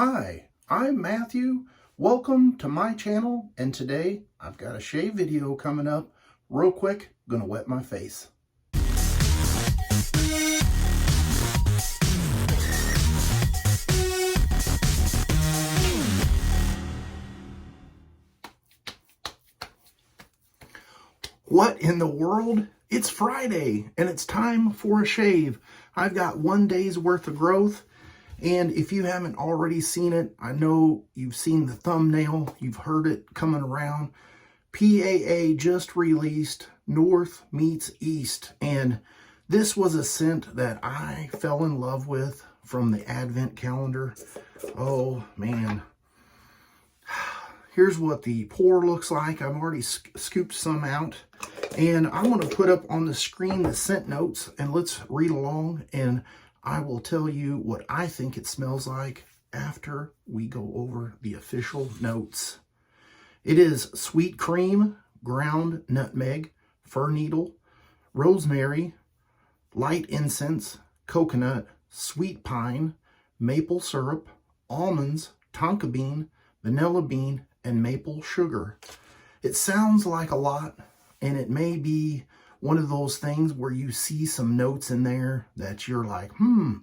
Hi, I'm Matthew. Welcome to my channel, and today I've got a shave video coming up. Real quick, gonna wet my face. What in the world? It's Friday and it's time for a shave. I've got 1 day's worth of growth. And if you haven't already seen it, I know you've seen the thumbnail, you've heard it coming around. PAA just released North Meets East, and this was a scent that I fell in love with from the Advent calendar. Oh man. Here's what the pour looks like. I've already scooped some out, and I'm going to put up on the screen the scent notes, and let's read along, and I will tell you what I think it smells like after we go over the official notes. It is sweet cream, ground nutmeg, fir needle, rosemary, light incense, coconut, sweet pine, maple syrup, almonds, tonka bean, vanilla bean, and maple sugar. It sounds like a lot, and it may be one of those things where you see some notes in there that you're like,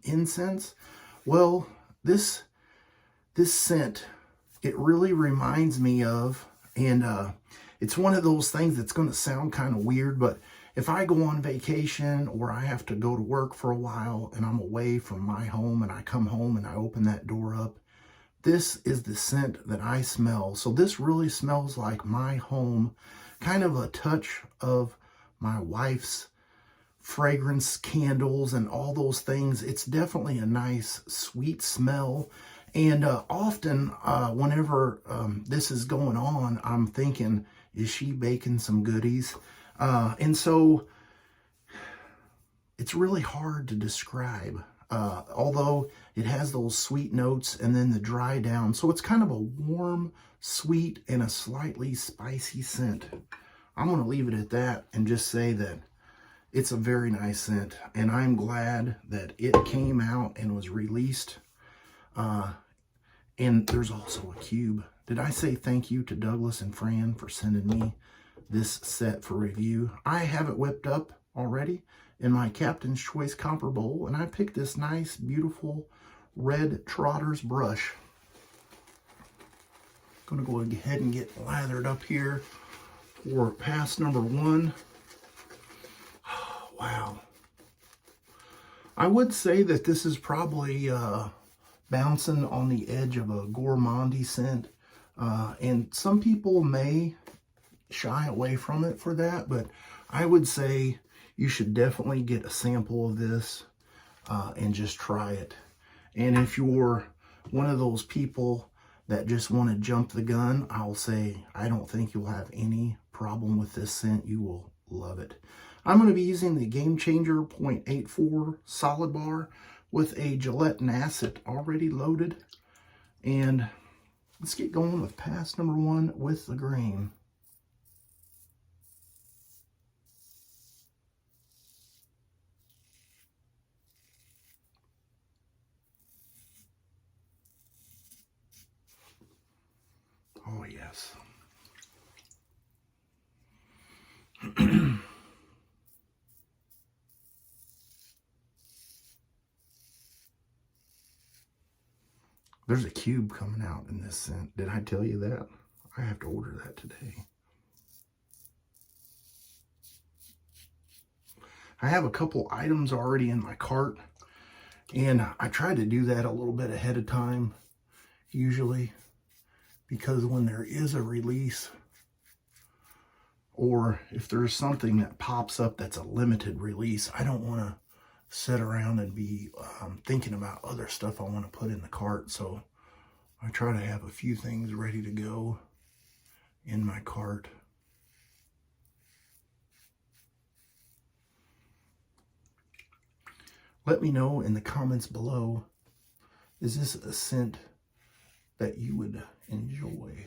incense? Well, this scent, it really reminds me of, and it's one of those things that's going to sound kind of weird, but if I go on vacation or I have to go to work for a while and I'm away from my home and I come home and I open that door up, this is the scent that I smell. So this really smells like my home, kind of a touch of my wife's fragrance candles and all those things. It's definitely a nice sweet smell, and often whenever this is going on, I'm thinking, is she baking some goodies? And so it's really hard to describe, although it has those sweet notes and then the dry down, so it's kind of a warm, sweet, and a slightly spicy scent. I'm going to leave it at that and just say that it's a very nice scent, and I'm glad that it came out and was released. And there's also a cube. Did I say thank you to Douglas and Fran for sending me this set for review? I have it whipped up already in my Captain's Choice copper bowl, and I picked this nice, beautiful red Trotters brush. I'm going to go ahead and get lathered up here for pass number 1. Oh, wow. I would say that this is probably bouncing on the edge of a gourmandy scent. And some people may shy away from it for that, but I would say you should definitely get a sample of this and just try it. And if you're one of those people that just want to jump the gun, I'll say I don't think you'll have any problem with this scent. You will love it. I'm going to be using the Gamechanger 0.84 solid bar with a Gillette Nacet already loaded. And let's get going with pass number 1 with the grain. Oh, yes. There's a cube coming out in this scent. Did I tell you that? I have to order that today. I have a couple items already in my cart, and I try to do that a little bit ahead of time, usually, because when there is a release, or if there's something that pops up that's a limited release, I don't want to sit around and be thinking about other stuff I want to put in the cart. So I try to have a few things ready to go in my cart. Let me know in the comments below, is this a scent that you would enjoy?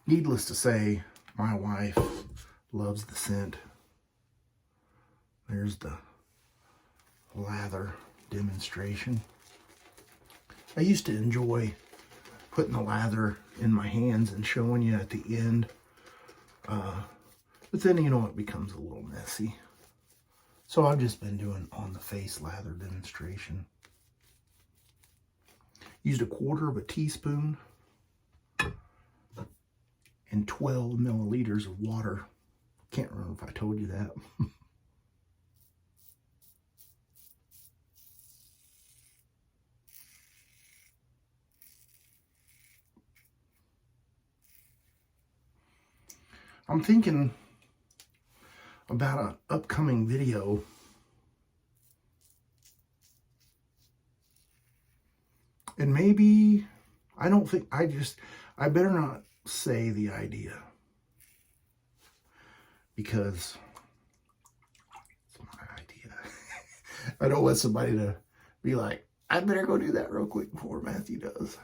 Needless to say, my wife loves the scent. There's the lather demonstration. I used to enjoy putting the lather in my hands and showing you at the end. But then, you know, it becomes a little messy. So I've just been doing on the face lather demonstration. Used 1/4 teaspoon and 12 milliliters of water. Can't remember if I told you that. I'm thinking about an upcoming video and maybe, I better not say the idea because it's my idea. I don't want somebody to be like, I better go do that real quick before Matthew does.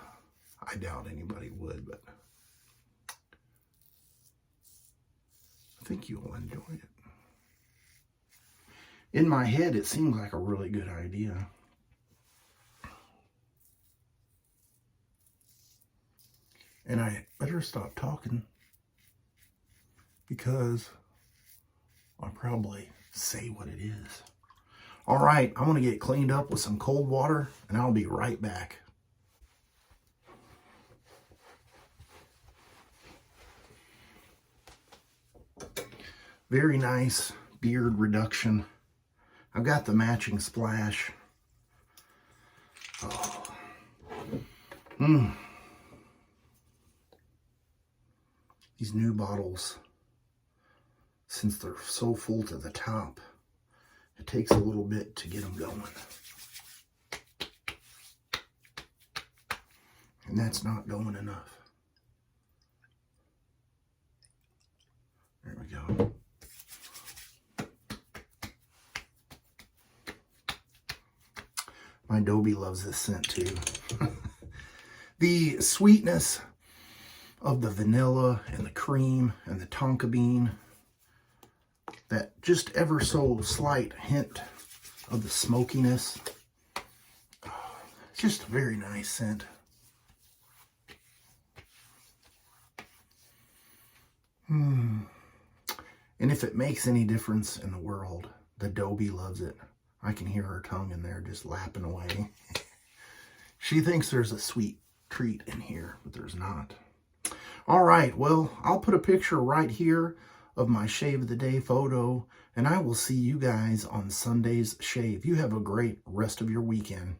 I doubt anybody would, but I think you'll enjoy it. In my head, it seems like a really good idea. And I better stop talking because I'll probably say what it is. All right, I'm gonna get cleaned up with some cold water and I'll be right back. Very nice beard reduction. I've got the matching splash. Oh. These new bottles, since they're so full to the top, it takes a little bit to get them going. And that's not going enough. There we go. My Dobie loves this scent too. The sweetness of the vanilla and the cream and the tonka bean, that just ever so slight hint of the smokiness. It's just a very nice scent. And if it makes any difference in the world, the Dobie loves it. I can hear her tongue in there just lapping away. She thinks there's a sweet treat in here, but there's not. All right, well, I'll put a picture right here of my shave of the day photo, and I will see you guys on Sunday's shave. You have a great rest of your weekend.